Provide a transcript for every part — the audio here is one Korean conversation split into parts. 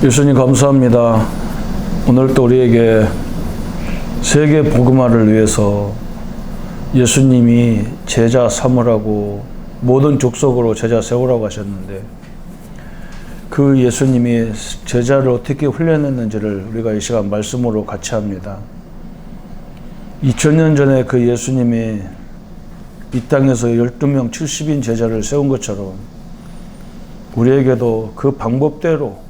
예수님 감사합니다. 오늘 또 우리에게 세계 복음화를 위해서 예수님이 제자 삼으라고 모든 족속으로 제자 세우라고 하셨는데 그 예수님이 제자를 어떻게 훈련했는지를 우리가 이 시간 말씀으로 같이 합니다. 2000년 전에 그 예수님이 이 땅에서 12명 70인 제자를 세운 것처럼 우리에게도 그 방법대로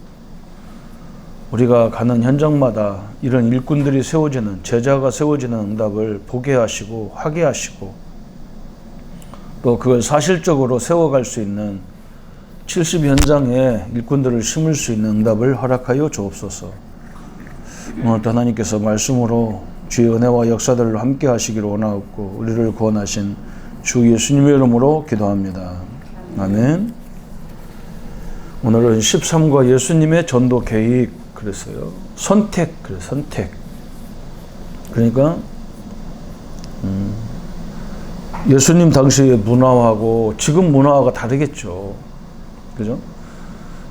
우리가 가는 현장마다 이런 일꾼들이 세워지는, 제자가 세워지는 응답을 보게 하시고 하게 하시고 또 그걸 사실적으로 세워갈 수 있는 70 현장에 일꾼들을 심을 수 있는 응답을 허락하여 주옵소서. 오늘도 하나님께서 말씀으로 주의 은혜와 역사들로 함께 하시기를 원하옵고 우리를 구원하신 주 예수님의 이름으로 기도합니다. 아멘. 오늘은 13과 예수님의 전도 계획 그랬어요. 선택. 그러니까 예수님 당시의 문화하고 지금 문화가 다르겠죠. 그죠?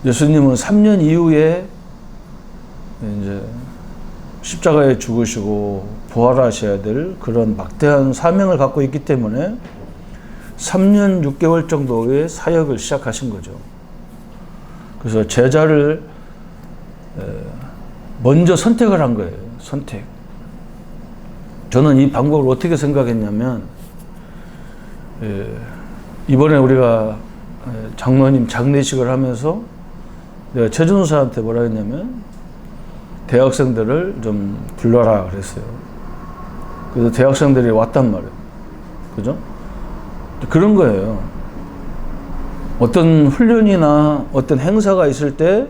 예수님은 3년 이후에 이제 십자가에 죽으시고 부활하셔야 될 그런 막대한 사명을 갖고 있기 때문에 3년 6개월 정도의 사역을 시작하신 거죠. 그래서 제자를 먼저 선택을 한 거예요. 선택. 저는 이 방법을 어떻게 생각했냐면 이번에 우리가 장로님 장례식을 하면서 내가 최준수한테 뭐라 했냐면 대학생들을 좀 불러라 그랬어요. 그래서 대학생들이 왔단 말이에요. 그죠? 그런 거예요. 어떤 훈련이나 어떤 행사가 있을 때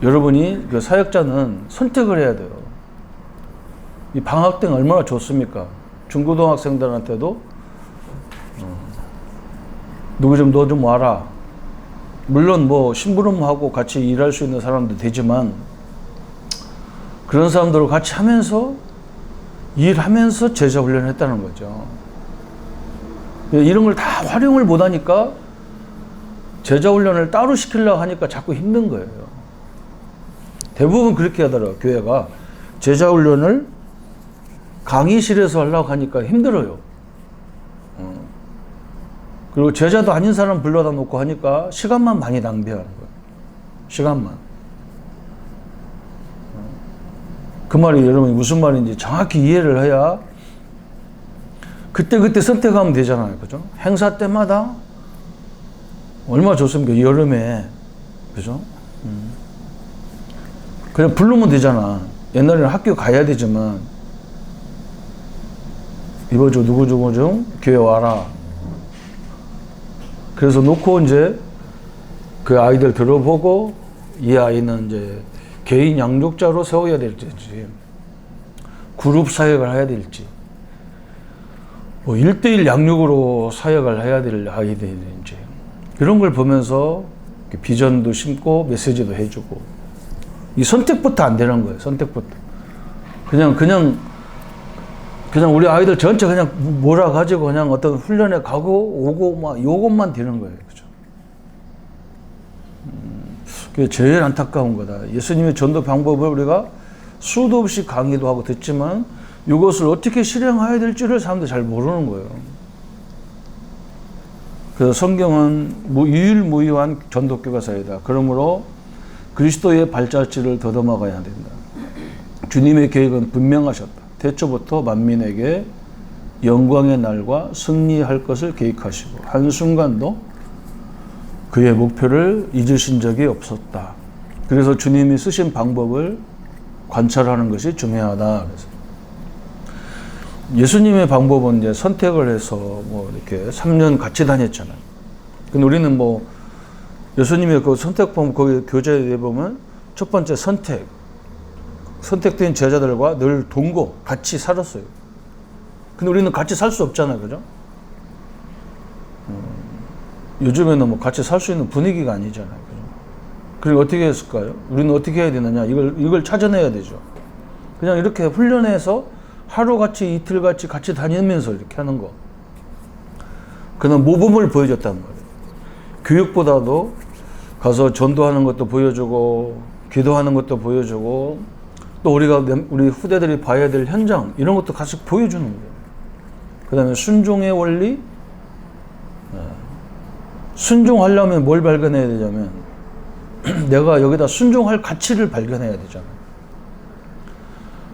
여러분이 그 사역자는 선택을 해야 돼요. 이 방학 때는 얼마나 좋습니까? 중고등학생들한테도 누구 좀 너 좀 와라. 물론 뭐 심부름하고 같이 일할 수 있는 사람도 되지만 그런 사람들과 같이 하면서 일하면서 제자 훈련을 했다는 거죠. 이런 걸 다 활용을 못하니까 제자 훈련을 따로 시키려고 하니까 자꾸 힘든 거예요. 대부분 그렇게 하더라고요. 교회가 제자 훈련을 강의실에서 하려고 하니까 힘들어요. 그리고 제자도 아닌 사람 불러다 놓고 하니까 시간만 많이 낭비하는 거예요. 시간만. 그 말이 여러분이 무슨 말인지 정확히 이해를 해야 그때 선택하면 되잖아요. 그죠? 행사 때마다 얼마나 좋습니까? 여름에. 그죠? 그냥 부르면 되잖아. 옛날에는 학교 가야 되지만 이번 주 누구 중 교회 와라. 그래서 놓고 이제 그 아이들 들어보고 이 아이는 이제 개인 양육자로 세워야 될지 그룹 사역을 해야 될지 뭐 1대1 양육으로 사역을 해야 될 아이들인지 이런 걸 보면서 비전도 심고 메시지도 해주고 이 선택부터 안 되는 거예요. 선택부터 그냥 우리 아이들 전체 그냥 몰아가지고 그냥 어떤 훈련에 가고 오고 막 요것만 되는 거예요. 그죠? 그게 제일 안타까운 거다. 예수님의 전도 방법을 우리가 수도 없이 강의도 하고 듣지만 이것을 어떻게 실행해야 될지를 사람들이 잘 모르는 거예요. 그래서 성경은 유일무이한 전도교과서이다. 그러므로 그리스도의 발자취를 더듬어가야 된다. 주님의 계획은 분명하셨다. 태초부터 만민에게 영광의 날과 승리할 것을 계획하시고 한순간도 그의 목표를 잊으신 적이 없었다. 그래서 주님이 쓰신 방법을 관찰하는 것이 중요하다. 그래서 예수님의 방법은 이제 선택을 해서 뭐 이렇게 3년 같이 다녔잖아요. 근데 우리는 뭐 예수님의 그 선택 방법 거기 교재에 보면 첫 번째 선택된 제자들과 늘 동거 같이 살았어요. 근데 우리는 같이 살 수 없잖아요. 그죠? 요즘에는 뭐 같이 살 수 있는 분위기가 아니잖아요. 그죠? 그리고 어떻게 했을까요? 우리는 어떻게 해야 되느냐? 이걸 찾아내야 되죠. 그냥 이렇게 훈련해서 하루같이 이틀같이 같이 다니면서 이렇게 하는 거. 그는 모범을 보여줬단 말이에요. 교육보다도 가서 전도하는 것도 보여주고 기도하는 것도 보여주고 또 우리 후대들이 봐야 될 현장 이런 것도 같이 보여주는 거예요. 그 다음에 순종의 원리. 순종하려면 뭘 발견해야 되냐면 내가 여기다 순종할 가치를 발견해야 되잖아요.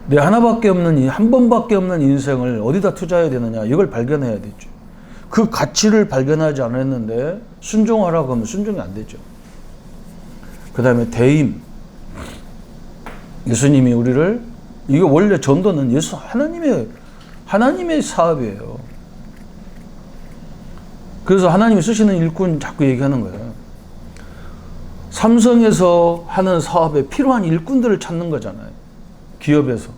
내 하나밖에 없는 이 한 번밖에 없는 인생을 어디다 투자해야 되느냐 이걸 발견해야 되죠. 그 가치를 발견하지 않았는데 순종하라고 하면 순종이 안 되죠. 그 다음에 대임. 예수님이 우리를, 이게 원래 전도는 하나님의 사업이에요. 그래서 하나님이 쓰시는 일꾼 자꾸 얘기하는 거예요. 삼성에서 하는 사업에 필요한 일꾼들을 찾는 거잖아요. 기업에서.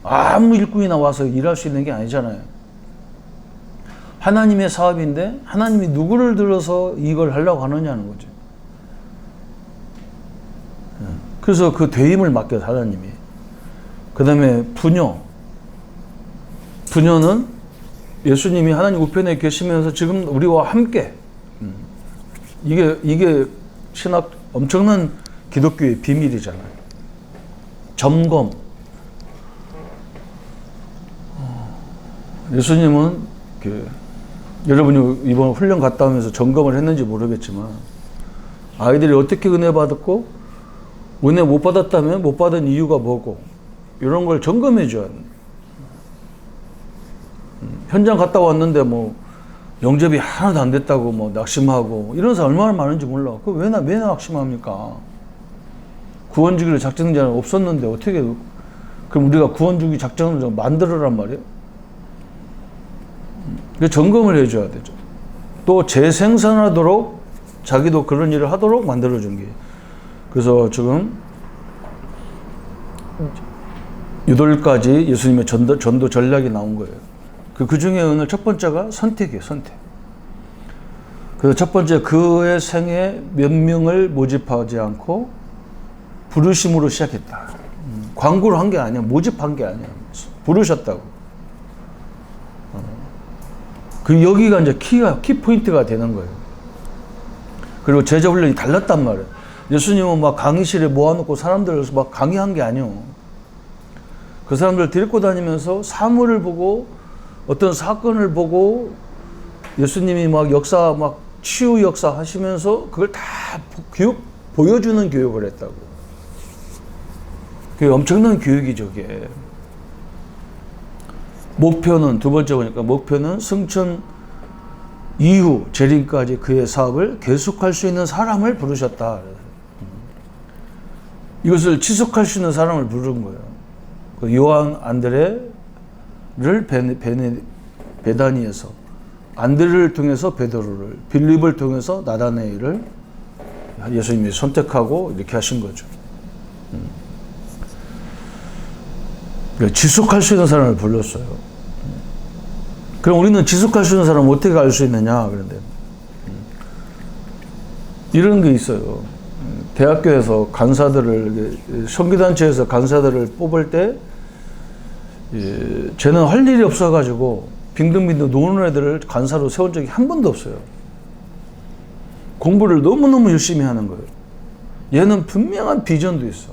아무 일꾼이 나와서 일할 수 있는 게 아니잖아요. 하나님의 사업인데 하나님이 누구를 들어서 이걸 하려고 하느냐는 거죠. 그래서 그 대임을 맡겨요, 하나님이. 그 다음에 부녀. 부녀는 예수님이 하나님 우편에 계시면서 지금 우리와 함께. 이게 신학 엄청난 기독교의 비밀이잖아요. 점검. 예수님은 여러분이 이번 훈련 갔다 오면서 점검을 했는지 모르겠지만 아이들이 어떻게 은혜 받았고 은혜 못 받았다면 못 받은 이유가 뭐고 이런 걸 점검해 줘야 합니다. 현장 갔다 왔는데 뭐 영접이 하나도 안 됐다고 뭐 낙심하고 이런 사람 얼마나 많은지 몰라. 그 왜 낙심합니까? 구원주기를 작정자는 없었는데 어떻게 그럼 우리가 구원주기 작정을 좀 만들어란 말이에요? 점검을 해줘야 되죠. 또 재생산하도록 자기도 그런 일을 하도록 만들어준 게. 그래서 지금 8가지 예수님의 전도 전략이 나온 거예요. 그 중에 오늘 첫 번째가 선택이에요. 선택. 그래서 첫 번째 그의 생에 몇 명을 모집하지 않고 부르심으로 시작했다. 광고를 한 게 아니야. 모집한 게 아니야. 부르셨다고. 여기가 이제 키 포인트가 되는 거예요. 그리고 제자 훈련이 달랐단 말이에요. 예수님은 막 강의실에 모아놓고 사람들을 막 강의한 게 아니에요. 그 사람들 데리고 다니면서 사물을 보고 어떤 사건을 보고 예수님이 막 치유 역사 하시면서 그걸 다 보여주는 교육을 했다고. 그게 엄청난 교육이죠, 그게. 목표는, 두 번째 보니까 목표는 승천 이후 재림까지 그의 사업을 계속할 수 있는 사람을 부르셨다. 이것을 지속할 수 있는 사람을 부른 거예요. 그 요한 안드레를 베다니에서, 안드레를 통해서 베드로를, 빌립을 통해서 나다나엘을 예수님이 선택하고 이렇게 하신 거죠. 지속할 수 있는 사람을 불렀어요. 그럼 우리는 지속할 수 있는 사람을 어떻게 알 수 있느냐? 그런데 이런 게 있어요. 대학교에서 간사들을, 선교단체에서 간사들을 뽑을 때 쟤는 할 일이 없어가지고 빙등빙등 노는 애들을 간사로 세운 적이 한 번도 없어요. 공부를 너무너무 열심히 하는 거예요. 얘는 분명한 비전도 있어.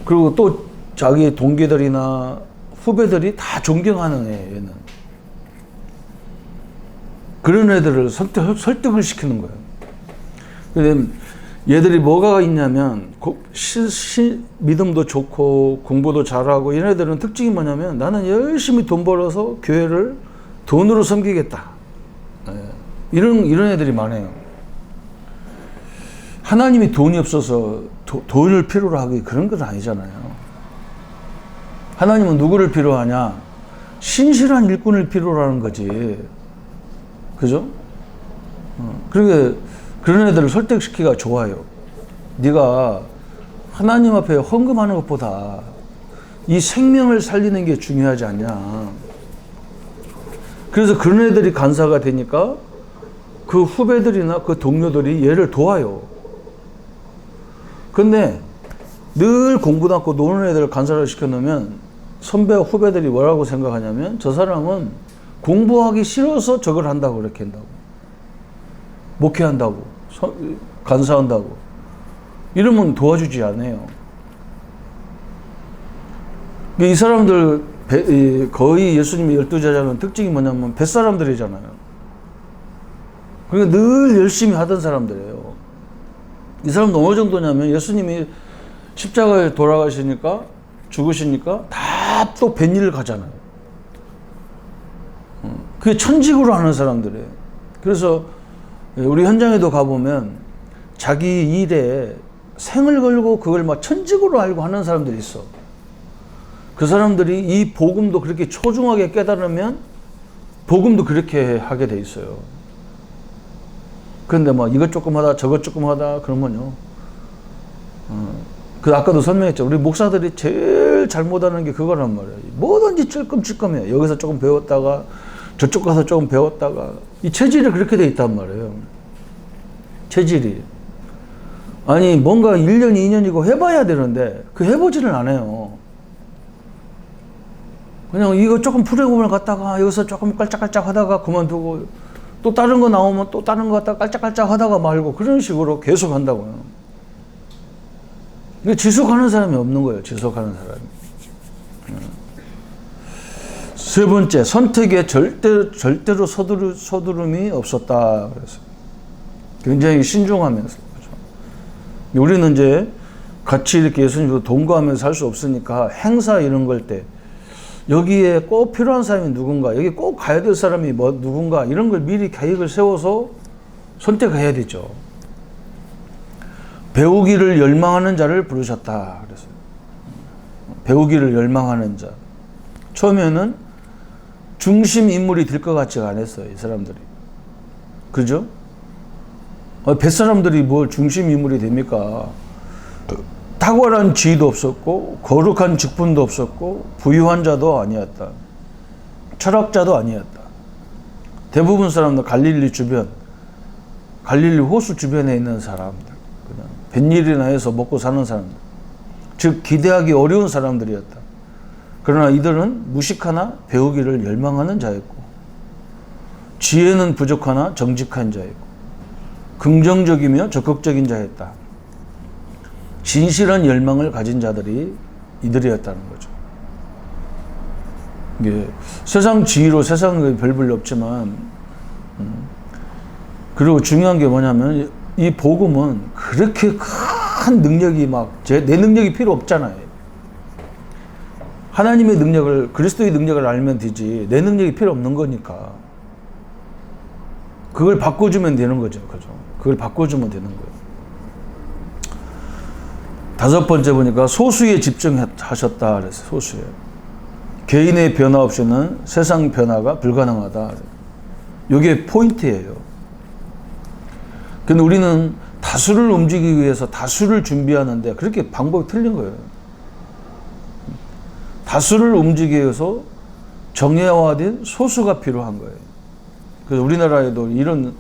그리고 또 자기 동기들이나 후배들이 다 존경하는 애, 얘는. 그런 애들을 설득을 시키는 거예요. 근데 얘들이 뭐가 있냐면, 믿음도 좋고, 공부도 잘하고, 얘네들은 특징이 뭐냐면, 나는 열심히 돈 벌어서 교회를 돈으로 섬기겠다. 이런 애들이 많아요. 하나님이 돈이 없어서 돈을 필요로 하기 그런 건 아니잖아요. 하나님은 누구를 필요로 하냐? 신실한 일꾼을 필요로 하는 거지. 그죠? 그러게 그런 애들을 설득시키기가 좋아요. 네가 하나님 앞에 헌금하는 것보다 이 생명을 살리는 게 중요하지 않냐. 그래서 그런 애들이 간사가 되니까 그 후배들이나 그 동료들이 얘를 도와요. 근데 늘 공부도 않고 노는 애들을 간사를 시켜놓으면 선배와 후배들이 뭐라고 생각하냐면 저 사람은 공부하기 싫어서 저걸 한다고 그렇게 한다고. 목회한다고, 간사한다고. 이러면 도와주지 않아요. 이 사람들, 거의 예수님의 12제자는 특징이 뭐냐면 뱃사람들이잖아요. 그러니까 늘 열심히 하던 사람들이에요. 이 사람도 어느 정도냐면 예수님이 십자가에 돌아가시니까, 죽으시니까 다 또 뱃일을 가잖아요. 그게 천직으로 하는 사람들이에요. 그래서 우리 현장에도 가보면 자기 일에 생을 걸고 그걸 막 천직으로 알고 하는 사람들이 있어. 그 사람들이 이 복음도 그렇게 초중하게 깨달으면 복음도 그렇게 하게 돼 있어요. 그런데 막 이것 조금 하다 저것 조금 하다 그러면요. 그 아까도 설명했죠. 우리 목사들이 제일 잘못하는 게 그거란 말이에요. 뭐든지 찔끔찔끔해요. 여기서 조금 배웠다가 저쪽 가서 조금 배웠다가 이 체질이 그렇게 돼 있단 말이에요. 체질이. 아니 뭔가 1년 2년이고 해봐야 되는데 그 해보지를 않아요. 그냥 이거 조금 프로그램을 갖다가 여기서 조금 깔짝깔짝 하다가 그만두고 또 다른 거 나오면 또 다른 거 갖다가 깔짝깔짝 하다가 말고 그런 식으로 계속 한다고요. 지속하는 사람이 없는 거예요. 지속하는 사람이. 세 번째, 선택에 절대로 서두름이 없었다. 그래서 굉장히 신중하면서. 그렇죠? 우리는 이제 같이 이렇게 예수님과 동거하면서 살 수 없으니까 행사 이런 걸 때 여기에 꼭 필요한 사람이 누군가, 여기 꼭 가야 될 사람이 누군가 이런 걸 미리 계획을 세워서 선택해야 되죠. 배우기를 열망하는 자를 부르셨다. 그래서 배우기를 열망하는 자. 처음에는 중심 인물이 될 것 같지가 않았어요. 이 사람들이. 그죠? 뱃사람들이 뭘 중심 인물이 됩니까? 탁월한 지위도 없었고 거룩한 직분도 없었고 부유한 자도 아니었다. 철학자도 아니었다. 대부분 사람들 갈릴리 주변, 갈릴리 호수 주변에 있는 사람들. 그냥 뱃일이나 해서 먹고 사는 사람들. 즉 기대하기 어려운 사람들이었다. 그러나 이들은 무식하나 배우기를 열망하는 자였고 지혜는 부족하나 정직한 자였고 긍정적이며 적극적인 자였다. 진실한 열망을 가진 자들이 이들이었다는 거죠. 이게 세상 지위로 세상에 별볼 없지만 그리고 중요한 게 뭐냐면 이 복음은 그렇게 큰 능력이 내 능력이 필요 없잖아요. 하나님의 능력을, 그리스도의 능력을 알면 되지 내 능력이 필요 없는 거니까 그걸 바꿔주면 되는 거죠. 그죠? 그걸 바꿔주면 되는 거예요. 다섯 번째 보니까 소수에 집중하셨다 그랬어요. 소수에. 개인의 변화 없이는 세상 변화가 불가능하다. 이게 포인트예요. 근데 우리는 다수를 움직이기 위해서 다수를 준비하는데 그렇게 방법이 틀린 거예요. 다수를 움직이기 위해서 정예화된 소수가 필요한 거예요. 그래서 우리나라에도 이런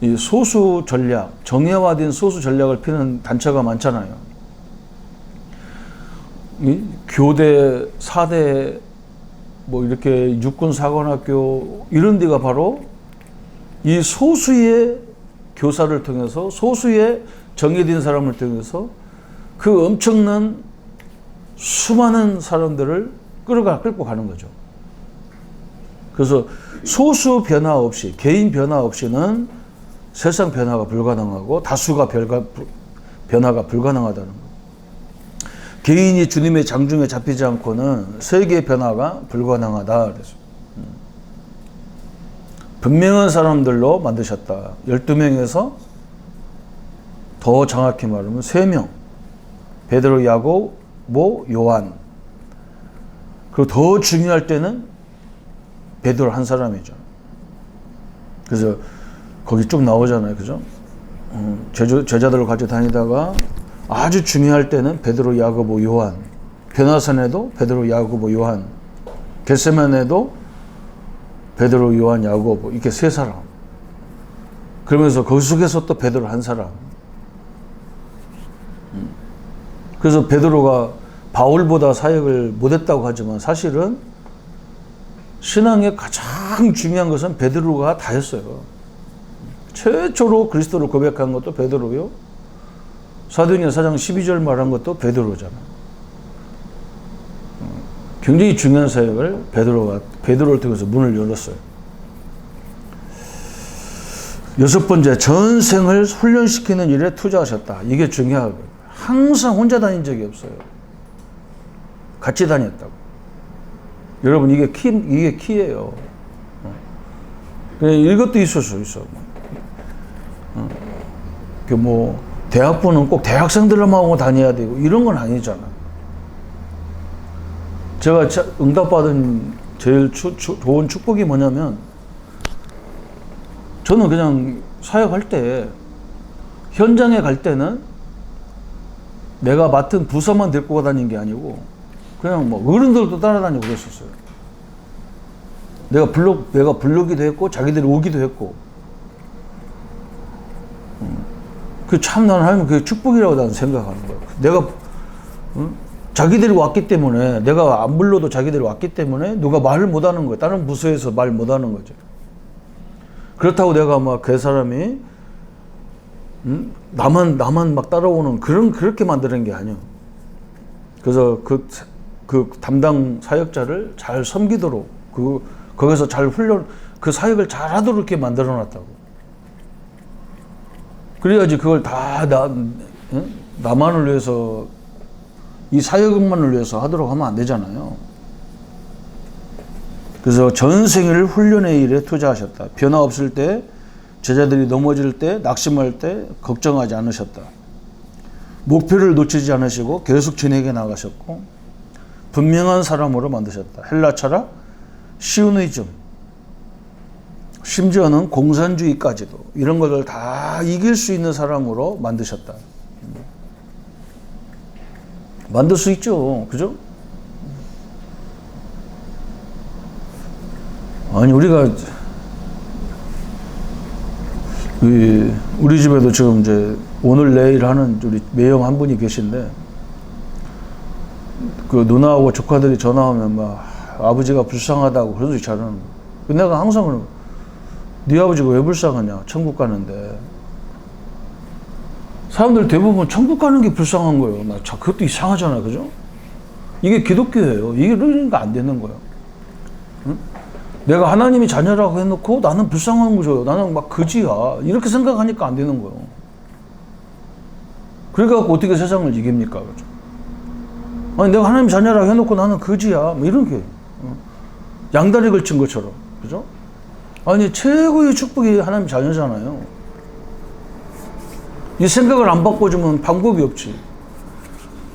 이 소수 전략, 정예화된 소수 전략을 피는 단체가 많잖아요. 이 교대, 사대, 뭐 이렇게 육군사관학교 이런 데가 바로 이 소수의 교사를 통해서 소수의 정예된 사람을 통해서 그 엄청난 수많은 사람들을 끌고 가는 거죠. 그래서 소수 변화 없이, 개인 변화 없이는 세상 변화가 불가능하고 다수가 변화가 불가능하다는 거예요. 개인이 주님의 장중에 잡히지 않고는 세계의 변화가 불가능하다. 그래서 분명한 사람들로 만드셨다. 12명에서 더 정확히 말하면 3명. 베드로, 야고보, 요한. 그리고 더 중요할 때는 베드로 한 사람이죠. 그래서 거기 쭉 나오잖아요. 그죠? 제자들을 가지고 다니다가 아주 중요할 때는 베드로, 야고보, 요한. 변화산에도 베드로, 야고보, 요한. 겟세마네도 베드로, 요한, 야고보. 이렇게 3사람. 그러면서 그 속에서 또 베드로 한 사람. 그래서 베드로가 바울보다 사역을 못했다고 하지만 사실은 신앙의 가장 중요한 것은 베드로가 다 했어요. 최초로 그리스도를 고백한 것도 베드로요. 사도행전 4장 12절 말한 것도 베드로잖아. 굉장히 중요한 사역을 베드로를 통해서 문을 열었어요. 여섯 번째, 전생을 훈련시키는 일에 투자하셨다. 이게 중요하고, 항상 혼자 다닌 적이 없어요. 같이 다녔다고. 여러분, 이게 키예요. 이것도 있을 수 있어. 대학부는 꼭 대학생들만 하고 다녀야 되고, 이런 건 아니잖아. 제가 응답받은 제일 좋은 축복이 뭐냐면, 저는 그냥 사역할 때, 현장에 갈 때는 내가 맡은 부서만 데리고 다닌 게 아니고, 그냥 어른들도 따라다니고 그랬었어요. 내가 부르기도 했고, 자기들이 오기도 했고. 나는 하면 그게 축복이라고 나는 생각하는 거예요. 내가, 자기들이 왔기 때문에, 내가 안 불러도 자기들이 왔기 때문에 누가 말을 못 하는 거예요. 다른 부서에서 말 못 하는 거죠. 그렇다고 내가 그 사람이, 나만 따라오는 그렇게 만드는 게 아니에요. 그래서 그 담당 사역자를 잘 섬기도록, 거기서 잘 그 사역을 잘 하도록 이렇게 만들어 놨다고. 그래야지 그걸 다 나만을 위해서, 이 사역만을 위해서 하도록 하면 안 되잖아요. 그래서 전생을 훈련의 일에 투자하셨다. 변화 없을 때, 제자들이 넘어질 때, 낙심할 때 걱정하지 않으셨다. 목표를 놓치지 않으시고 계속 진행해 나가셨고, 분명한 사람으로 만드셨다. 헬라 철학, 시오니즘, 심지어는 공산주의까지도 이런 것을 다 이길 수 있는 사람으로 만드셨다. 만들 수 있죠. 그죠? 아니, 우리 집에도 지금 이제 오늘 내일 하는 우리 매형 한 분이 계신데, 그 누나하고 조카들이 전화하면 아버지가 불쌍하다고 그런 소리 잘하는 거야. 내가 항상 그러는 거야. 네 아버지가 왜 불쌍하냐? 천국 가는데. 사람들 대부분 천국 가는 게 불쌍한 거예요. 그것도 이상하잖아요. 그죠? 이게 기독교예요. 이게 그러니까 안 되는 거예요. 응? 내가 하나님이 자녀라고 해놓고 나는 불쌍한 거죠. 나는 그지야. 이렇게 생각하니까 안 되는 거예요. 그래갖고 어떻게 세상을 이깁니까? 그죠? 아니, 내가 하나님 자녀라고 해놓고 나는 그지야. 이런 게. 양다리 걸친 것처럼. 그죠? 아니, 최고의 축복이 하나님 자녀잖아요. 이 생각을 안 바꿔주면 방법이 없지.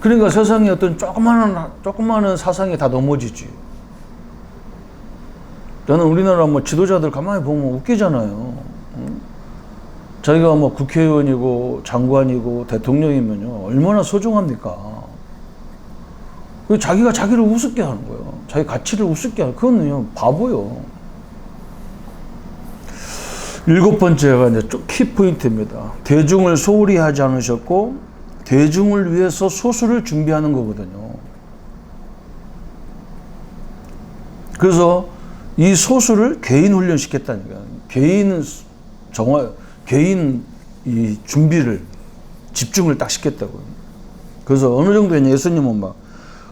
그러니까 세상에 어떤 조그마한 사상이 다 넘어지지. 저는 우리나라 지도자들 가만히 보면 웃기잖아요. 자기가 국회의원이고 장관이고 대통령이면요, 얼마나 소중합니까? 자기가 자기를 우습게 하는 거예요. 자기 가치를 우습게 하는 거예요. 그건 바보요. 일곱 번째가 이제 키포인트입니다. 대중을 소홀히 하지 않으셨고, 대중을 위해서 소수를 준비하는 거거든요. 그래서 이 소수를 개인 훈련시켰다니까. 개인 이 준비를, 집중을 딱 시켰다고요. 그래서 어느 정도 예수님은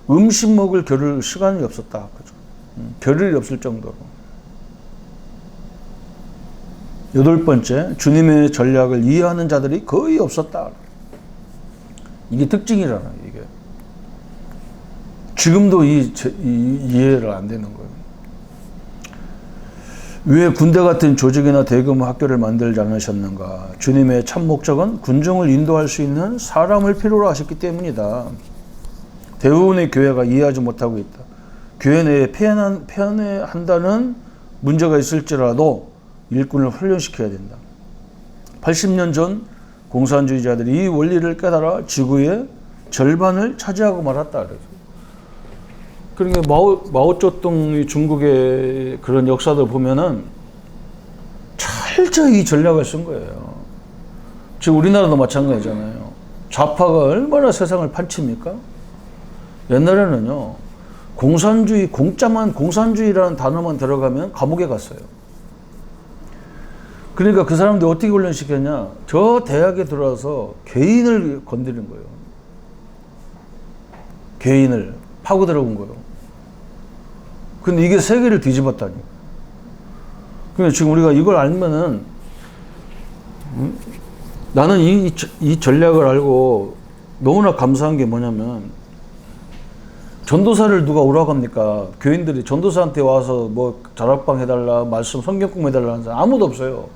음식 먹을 시간이 없었다. 그죠? 겨를이 없을 정도로. 여덟 번째, 주님의 전략을 이해하는 자들이 거의 없었다. 이게 특징이잖아요, 이게. 지금도 이해를 안 되는 거예요. 왜 군대 같은 조직이나 대규모 학교를 만들지 않으셨는가? 주님의 참 목적은 군중을 인도할 수 있는 사람을 필요로 하셨기 때문이다. 대부분의 교회가 이해하지 못하고 있다. 교회 내에 폐해한다는 문제가 있을지라도 일꾼을 훈련시켜야 된다. 80년 전 공산주의자들이 이 원리를 깨달아 지구의 절반을 차지하고 말았다. 그러니까 마오쩌둥이 중국의 그런 역사들 보면은 철저히 이 전략을 쓴 거예요. 지금 우리나라도 마찬가지잖아요. 좌파가 얼마나 세상을 판칩니까? 옛날에는요, 공산주의라는 단어만 들어가면 감옥에 갔어요. 그러니까 그 사람들이 어떻게 훈련시켰냐? 저 대학에 들어와서 개인을 건드린 거예요. 개인을 파고 들어온 거예요. 근데 이게 세계를 뒤집었다니. 그러니까 지금 우리가 이걸 알면은, 나는 이 전략을 알고 너무나 감사한 게 뭐냐면, 전도사를 누가 오라고 합니까? 교인들이 전도사한테 와서 뭐 자락방 해달라, 말씀 성경공 해달라 하는 사람 아무도 없어요.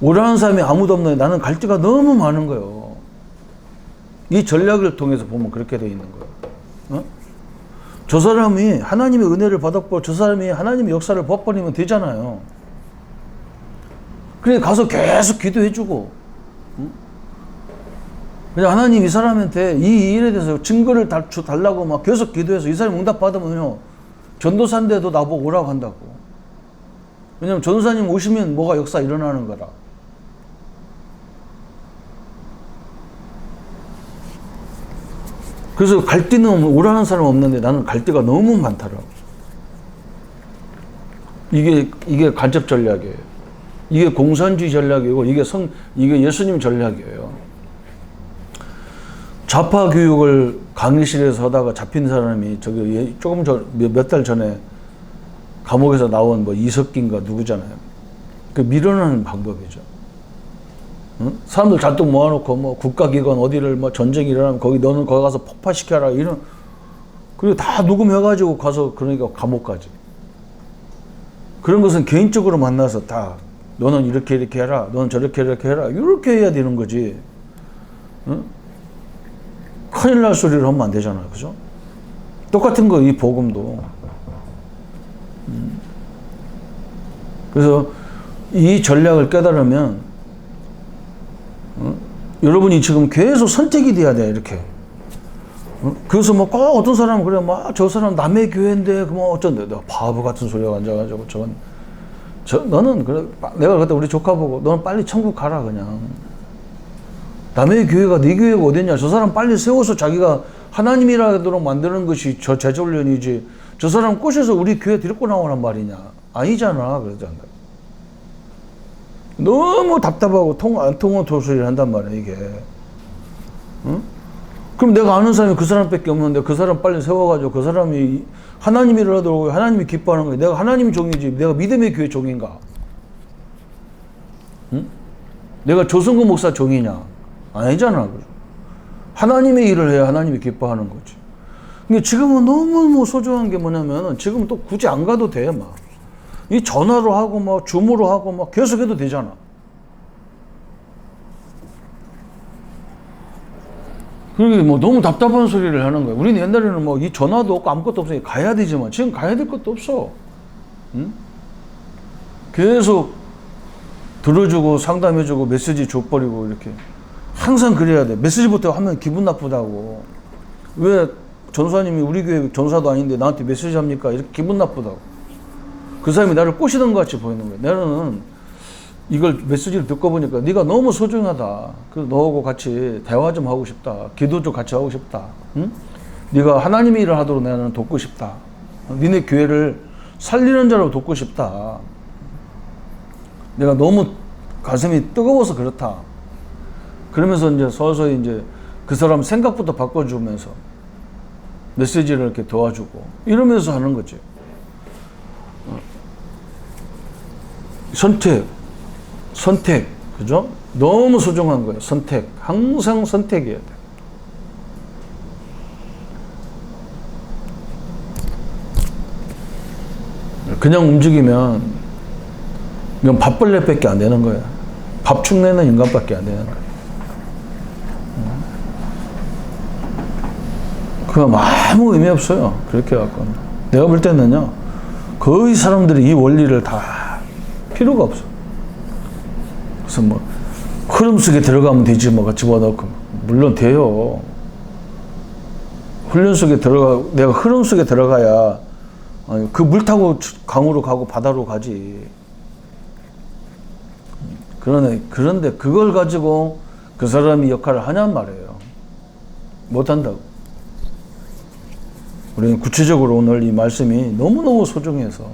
오라는 사람이 아무도 없는데 나는 갈 데가 너무 많은 거예요. 이 전략을 통해서 보면 그렇게 돼 있는 거예요. 어? 저 사람이 하나님의 은혜를 받았고 저 사람이 하나님의 역사를 봐버리면 되잖아요. 그래 가서 계속 기도해주고, 그냥 하나님 이 사람한테 이 일에 대해서 증거를 달라고 막 계속 기도해서 이 사람이 응답 받으면요, 전도사인데도 나보고 오라고 한다고. 왜냐면 전도사님 오시면 뭐가 역사 일어나는 거라. 그래서 갈 데는 오라는 사람 없는데 나는 갈 데가 너무 많더라고. 이게 간첩 전략이에요. 이게 공산주의 전략이고 이게 예수님 전략이에요. 좌파 교육을 강의실에서 하다가 잡힌 사람이 저기 조금 전 몇 달 전에 감옥에서 나온 뭐 이석기인가 누구잖아요. 그 밀어내는 방법이죠. 응? 사람들 잔뜩 모아놓고 뭐 국가기관 어디를 뭐 전쟁이 일어나면 너는 거기 가서 폭파시켜라 이런, 그리고 다 녹음해가지고 가서 그러니까 감옥 가지. 그런 것은 개인적으로 만나서 다 너는 이렇게 해라, 너는 저렇게 해라 이렇게 해야 되는 거지. 응? 큰일 날 소리를 하면 안 되잖아요, 그죠? 똑같은 거 이 복음도. 그래서 이 전략을 깨달으면, 여러분이 지금 계속 선택이 돼야 돼, 이렇게. 그래서 뭐 꼭 어떤 사람은 그래, 막 저 사람 남의 교회인데, 뭐 어쩐데, 내가 바보 같은 소리가 앉아가지고, 너는 그래, 내가 그때 우리 조카 보고, 너는 빨리 천국 가라, 그냥. 남의 교회가 네 교회가 어딨냐? 저 사람 빨리 세워서 자기가 하나님이라도록 만드는 것이 저 제자훈련이지. 저 사람 꼬셔서 우리 교회 데리고 나오란 말이냐? 아니잖아, 그러잖아. 너무 답답하고 안 통한 소리를 한단 말이야, 이게. 응? 그럼 내가 아는 사람이 그 사람밖에 없는데 그 사람 빨리 세워가지고 그 사람이 하나님이라도 하나님이 기뻐하는 거야. 내가 하나님의 종이지. 내가 믿음의 교회 종인가? 응? 내가 조승구 목사 종이냐? 아니잖아. 하나님의 일을 해야 하나님이 기뻐하는 거지. 근데 지금은 너무 소중한 게 뭐냐면 지금 또 굳이 안 가도 돼, 막. 이 전화로 하고 막 줌으로 하고 막 계속해도 되잖아. 그러게 뭐 너무 답답한 소리를 하는 거야. 우리는 옛날에는 뭐 이 전화도 없고 아무것도 없으니까 가야 되지만 지금 가야 될 것도 없어. 응? 계속 들어주고 상담해주고 메시지 줘버리고 이렇게. 항상 그래야 돼. 메시지부터 하면 기분 나쁘다고. 왜 전사님이 우리 교회 전사도 아닌데 나한테 메시지 합니까? 이렇게 기분 나쁘다고. 그 사람이 나를 꼬시던 것 같이 보이는 거야. 나는 이걸 메시지를 듣고 보니까 네가 너무 소중하다. 그래서 너하고 같이 대화 좀 하고 싶다. 기도 좀 같이 하고 싶다. 응? 네가 하나님의 일을 하도록 나는 돕고 싶다. 니네 교회를 살리는 자로 돕고 싶다. 내가 너무 가슴이 뜨거워서 그렇다. 그러면서 이제 서서히 이제 그 사람 생각부터 바꿔주면서 메시지를 이렇게 도와주고 이러면서 하는 거지. 선택, 그죠? 너무 소중한 거예요. 선택. 항상 선택해야 돼. 그냥 움직이면 이건 밥벌레밖에 안 되는 거야. 밥 축내는 인간밖에 안 되는 거야. 그럼 아무 의미 없어요. 그렇게 해갖고. 내가 볼 때는요, 거의 사람들이 이 원리를 다 필요가 없어. 그래서 뭐, 흐름 속에 들어가면 되지, 뭐, 집어넣고. 물론 돼요. 훈련 속에 내가 흐름 속에 들어가야, 그 물 타고 강으로 가고 바다로 가지. 그런데 그걸 가지고 그 사람이 역할을 하냔 말이에요. 못한다고. 우리는 구체적으로 오늘 이 말씀이 너무너무 소중해서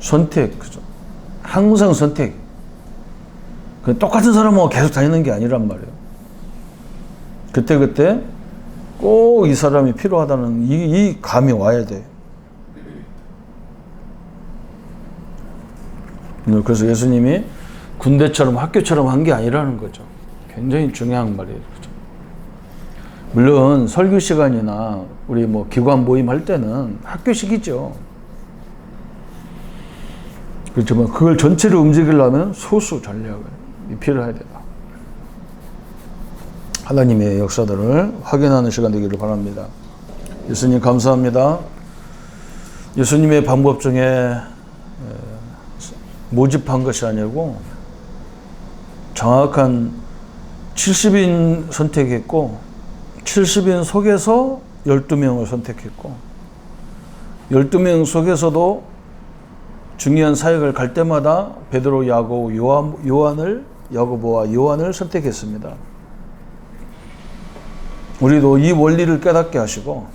선택, 그죠? 항상 선택. 똑같은 사람하고 계속 다니는 게 아니란 말이에요. 그때그때 꼭 이 사람이 필요하다는 이 감이 와야 돼. 그래서 예수님이 군대처럼 학교처럼 한 게 아니라는 거죠. 굉장히 중요한 말이에요. 그렇죠? 물론 설교 시간이나 우리 뭐 기관 모임 할 때는 학교식이죠. 그렇지만 그걸 전체를 움직이려면 소수 전략이 필요해야 되다. 하나님의 역사들을 확인하는 시간 되기를 바랍니다. 예수님 감사합니다. 예수님의 방법 중에 모집한 것이 아니고 정확한 70인 선택했고 70인 속에서 12명을 선택했고 12명 속에서도 중요한 사역을 갈 때마다 베드로, 야고보, 야고보와 요한을 선택했습니다. 우리도 이 원리를 깨닫게 하시고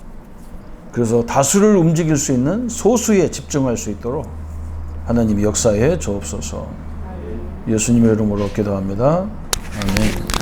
그래서 다수를 움직일 수 있는 소수에 집중할 수 있도록 하나님이 역사에 주옵소서. 예수님의 이름으로 기도합니다. 아멘.